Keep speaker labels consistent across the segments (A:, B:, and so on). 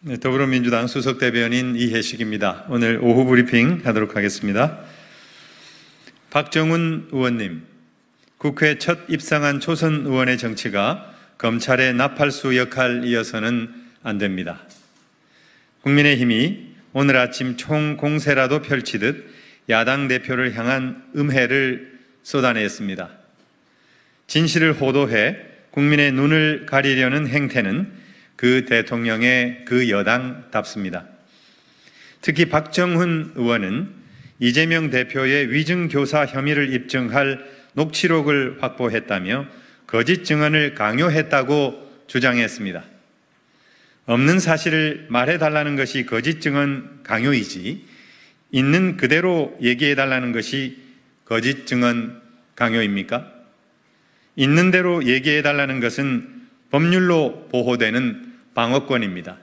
A: 네, 더불어민주당 수석대변인 이혜식입니다. 오늘 오후 브리핑 하도록 하겠습니다. 박정훈 의원님, 국회 첫 입성한 초선 의원의 정치가 검찰의 나팔수 역할이어서는 안 됩니다. 국민의힘이 오늘 아침 총공세라도 펼치듯 야당 대표를 향한 음해를 쏟아냈습니다. 진실을 호도해 국민의 눈을 가리려는 행태는 그 대통령의 그 여당답습니다. 특히 박정훈 의원은 이재명 대표의 위증교사 혐의를 입증할 녹취록을 확보했다며 거짓 증언을 강요했다고 주장했습니다. 없는 사실을 말해달라는 것이 거짓 증언 강요이지 있는 그대로 얘기해달라는 것이 거짓 증언 강요입니까? 있는 대로 얘기해달라는 것은 법률로 보호되는 방어권입니다.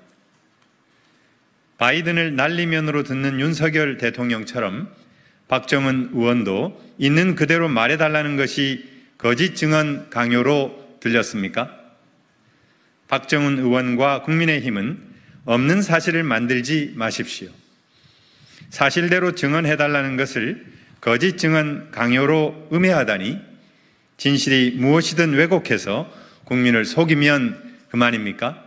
A: 바이든을 날리면으로 듣는 윤석열 대통령처럼 박정훈 의원도 있는 그대로 말해달라는 것이 거짓 증언 강요로 들렸습니까? 박정훈 의원과 국민의힘은 없는 사실을 만들지 마십시오. 사실대로 증언해달라는 것을 거짓 증언 강요로 음해하다니 진실이 무엇이든 왜곡해서 국민을 속이면 그만입니까?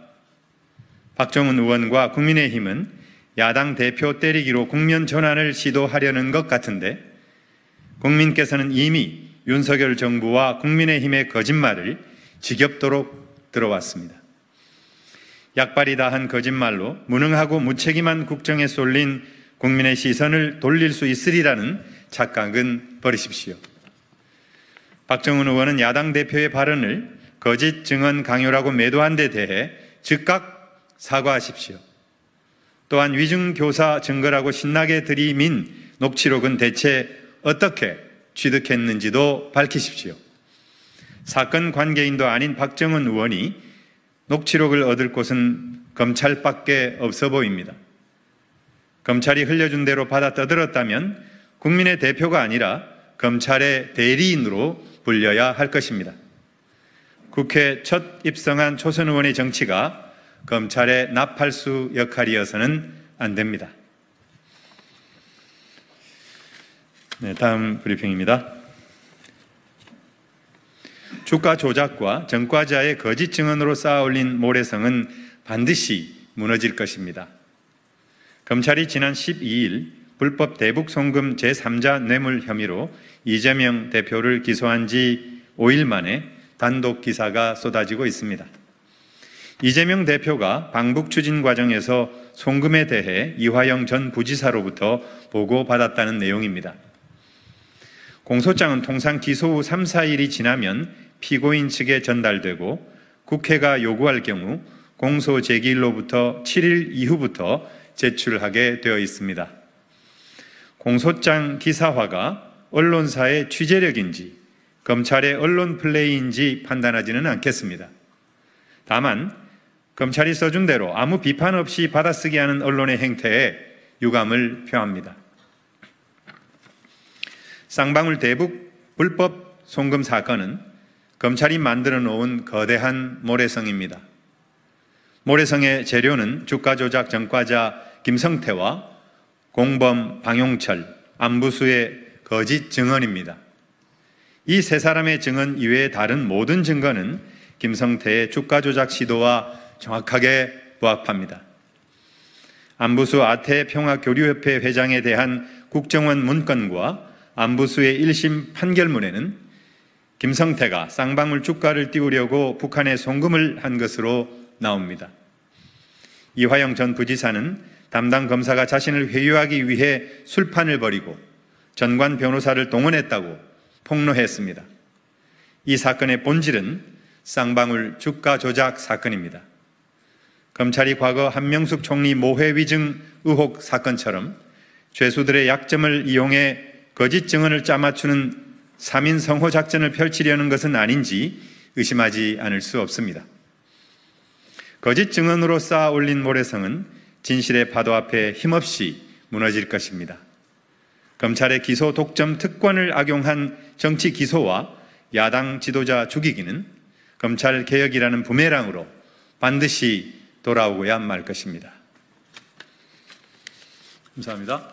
A: 박정훈 의원과 국민의힘은 야당 대표 때리기로 국면 전환을 시도하려는 것 같은데 국민께서는 이미 윤석열 정부와 국민의힘의 거짓말을 지겹도록 들어왔습니다. 약발이 다한 거짓말로 무능하고 무책임한 국정에 쏠린 국민의 시선을 돌릴 수 있으리라는 착각은 버리십시오. 박정훈 의원은 야당 대표의 발언을 거짓 증언 강요라고 매도한 데 대해 즉각 사과하십시오. 또한 위증교사 증거라고 신나게 들이민 녹취록은 대체 어떻게 취득했는지도 밝히십시오. 사건 관계인도 아닌 박정훈 의원이 녹취록을 얻을 곳은 검찰밖에 없어 보입니다. 검찰이 흘려준 대로 받아 떠들었다면 국민의 대표가 아니라 검찰의 대리인으로 불려야 할 것입니다. 국회 첫 입성한 초선 의원의 정치가 검찰의 나팔수 역할이어서는 안 됩니다. 네, 다음 브리핑입니다. 주가 조작과 전과자의 거짓 증언으로 쌓아올린 모래성은 반드시 무너질 것입니다. 검찰이 지난 12일 불법 대북 송금 제3자 뇌물 혐의로 이재명 대표를 기소한 지 5일 만에 단독 기사가 쏟아지고 있습니다. 이재명 대표가 방북 추진 과정에서 송금에 대해 이화영 전 부지사로부터 보고받았다는 내용입니다. 공소장은 통상 기소 후 3, 4일이 지나면 피고인 측에 전달되고 국회가 요구할 경우 공소 제기일로부터 7일 이후부터 제출하게 되어 있습니다. 공소장 기사화가 언론사의 취재력인지 검찰의 언론 플레이인지 판단하지는 않겠습니다. 다만 검찰이 써준 대로 아무 비판 없이 받아쓰기 하는 언론의 행태에 유감을 표합니다. 쌍방울 대북 불법 송금 사건은 검찰이 만들어 놓은 거대한 모래성입니다. 모래성의 재료는 주가 조작 전과자 김성태와 공범 방용철, 안부수의 거짓 증언입니다. 이 세 사람의 증언 이외의 다른 모든 증거는 김성태의 주가 조작 시도와 정확하게 부합합니다. 안부수 아태평화교류협회 회장에 대한 국정원 문건과 안부수의 1심 판결문에는 김성태가 쌍방울 주가를 띄우려고 북한에 송금을 한 것으로 나옵니다. 이화영 전 부지사는 담당 검사가 자신을 회유하기 위해 술판을 벌이고 전관 변호사를 동원했다고 폭로했습니다. 이 사건의 본질은 쌍방울 주가 조작 사건입니다. 검찰이 과거 한명숙 총리 모해 위증 의혹 사건처럼 죄수들의 약점을 이용해 거짓 증언을 짜맞추는 3인 성호 작전을 펼치려는 것은 아닌지 의심하지 않을 수 없습니다. 거짓 증언으로 쌓아 올린 모래성은 진실의 파도 앞에 힘없이 무너질 것입니다. 검찰의 기소 독점 특권을 악용한 정치 기소와 야당 지도자 죽이기는 검찰 개혁이라는 부메랑으로 반드시 돌아오고야 말 것입니다. 감사합니다.